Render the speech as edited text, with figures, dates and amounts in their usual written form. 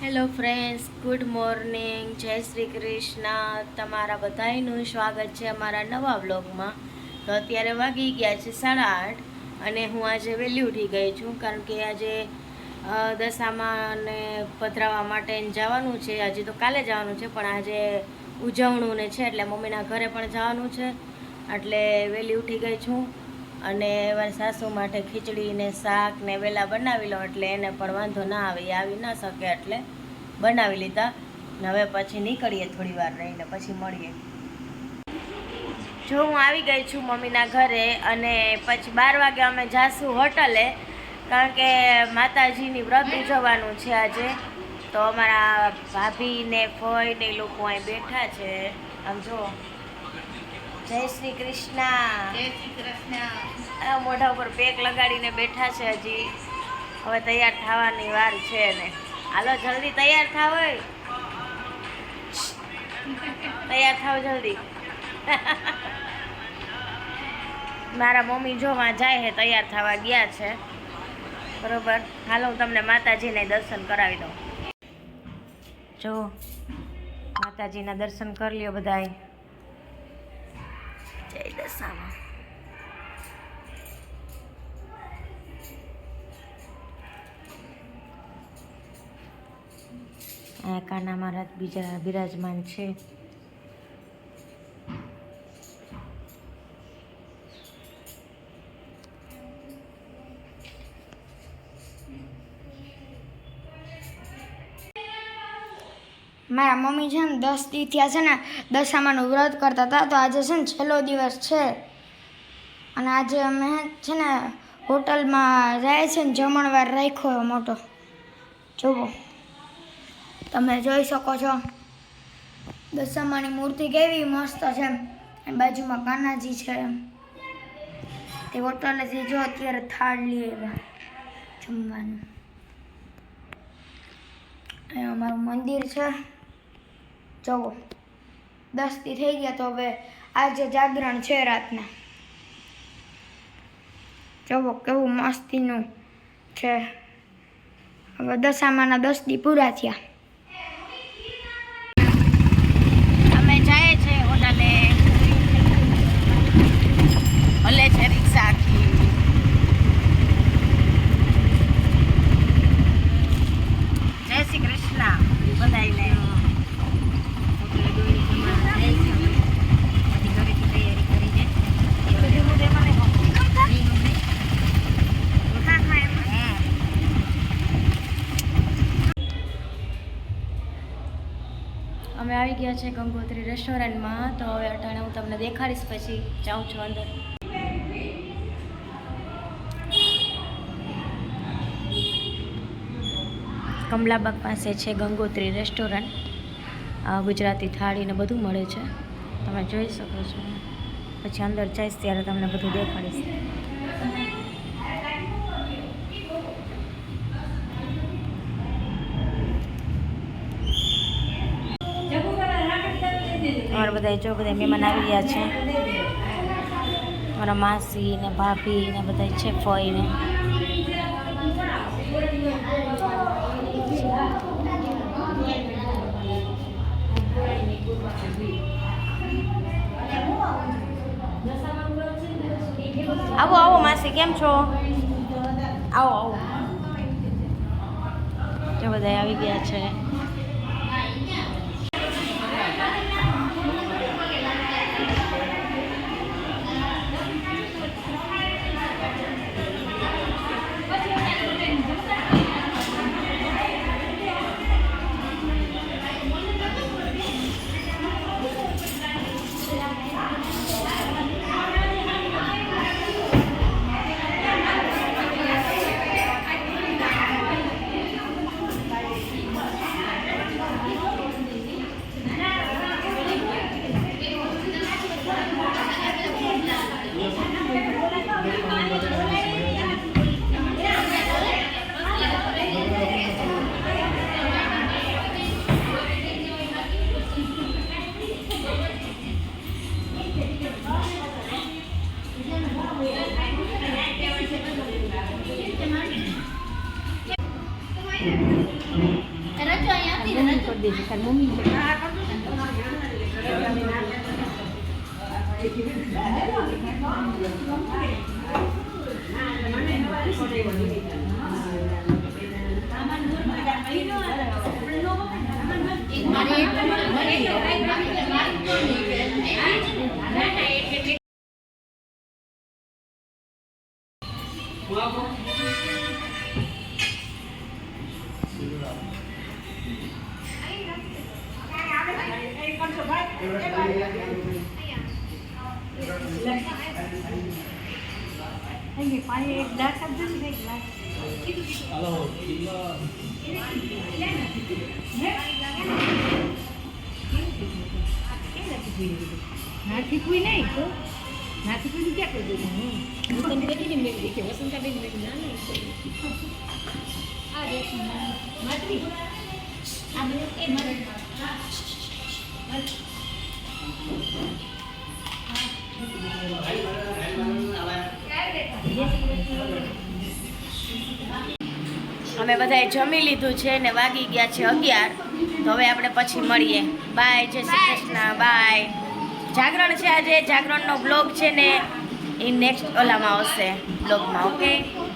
Hello friends, good morning, જય શ્રી કૃષ્ણ. તમારા બધાનું સ્વાગત છે અમારા નવા વ્લોગમાં. તો અત્યારે વાગી ગયા છે 8:30 અને હું આજે વહેલી ઉઠી ગઈ છું કારણ કે આજે દશામાં ને પધરાવવા માટે જવાનું છે. હજી તો કાલે જવાનું છે પણ આજે ઉજવણું ને છે એટલે મમ્મીના ઘરે પણ જવાનું છે એટલે વહેલી ઉઠી ગઈ છું. અને મારી સાસુ માટે ખીચડી ને શાક ને વહેલા બનાવી લો એટલે એને પણ વાંધો ના આવે, એ આવી ના શકે એટલે બનાવી લીધા. ને હવે પછી નીકળીએ, થોડી વાર રહીને પછી મળીએ. જો હું આવી ગઈ છું મમ્મીના ઘરે અને પછી 12 વાગે અમે જાશું હોટલે કારણ કે માતાજીની વ્રત ઉજવવાનું છે આજે. તો અમારા ભાભી ને ફઈ ને લોકો અહીં બેઠા છે. આમ જો, જય શ્રી કૃષ્ણ. જય શ્રી કૃષ્ણ. મોઢા ઉપર પેક લગાડીને બેઠા છે. હજી હવે તૈયાર થવાની વાર છે ને. હાલો જલ્દી તૈયાર થાવ, તૈયાર થાવ જલ્દી. મારા મમ્મી જોવા જાય છે, તૈયાર થવા ગયા છે. બરોબર, હાલો હું તમને માતાજીને દર્શન કરાવી દઉં. જો માતાજીના દર્શન કરી લ્યો બધાય. જય દશામાં. કાના મહારાજ બીજા બિરાજમાન છે. મારા મમ્મી છે ને 10 દી થયા છે ને દશામાનું વ્રત કરતા હતા. તો આજે છે ને છેલ્લો દિવસ છે અને આજે અમે છે ને હોટલમાં જાય છે ને જમણવાર રાખ્યો મોટો. જુઓ, તમે જોઈ શકો છો દશામાની મૂર્તિ કેવી મસ્ત છે. અને બાજુમાં કાનાજી છે. તે હોટલેથી જો અત્યારે થાળ લઈએ જમવાનું. અહીંયા અમારું મંદિર છે. જુઓ, 10 દી થઈ ગયા તો હવે આજે જાગરણ છે રાતના. જુઓ કેવું મસ્તીનું છે. હવે દશામાના 10 દી પૂરા થયા. અમે જાય છે હોટલે. હલે છે રિક્ષા આખી. જય શ્રી કૃષ્ણ બધાને. અમે આવી ગયા છે ગંગોત્રી રેસ્ટોરન્ટમાં. તો હવે અટાણે હું તમને દેખાડીશ, પછી જાઉં છું અંદર. કમલાબાગ પાસે છે ગંગોત્રી રેસ્ટોરન્ટ. ગુજરાતી થાળી ને બધું મળે છે, તમે જોઈ શકો છો. પછી અંદર જઈશ ત્યારે તમને બધું દેખાડીશ. અમારા બધા જો બધા મહેમાન આવી ગયા છે. મારા માસી ને ભાભી ને બધા છે, ફઈ ને. આવો આવો માસી, કેમ છો? આવો આવો. જો બધા આવી ગયા છે. કરી દેજે તારી મમ્મી પાણી એક દાંત આપજો ને એક ગ્લાસ નાથી કોઈ નહીં તો નાથી કોઈ ક્યાં કરી દીધું હું તમને બેઠી ને મેં દેખે વસંતાબેન મેં ના નહીં આ દેખ માતરી આ બધું એ મારે અમે બધાએ જમી લીધું છે ને વાગી ગયા છે 11. તો હવે આપણે પછી મળીએ. બાય, જય શ્રી કૃષ્ણ, બાય. જાગરણ છે આજે, જાગરણનો બ્લોગ છે ને એ નેક્સ્ટ ઓલામાં આવશે બ્લોગમાં. ઓકે.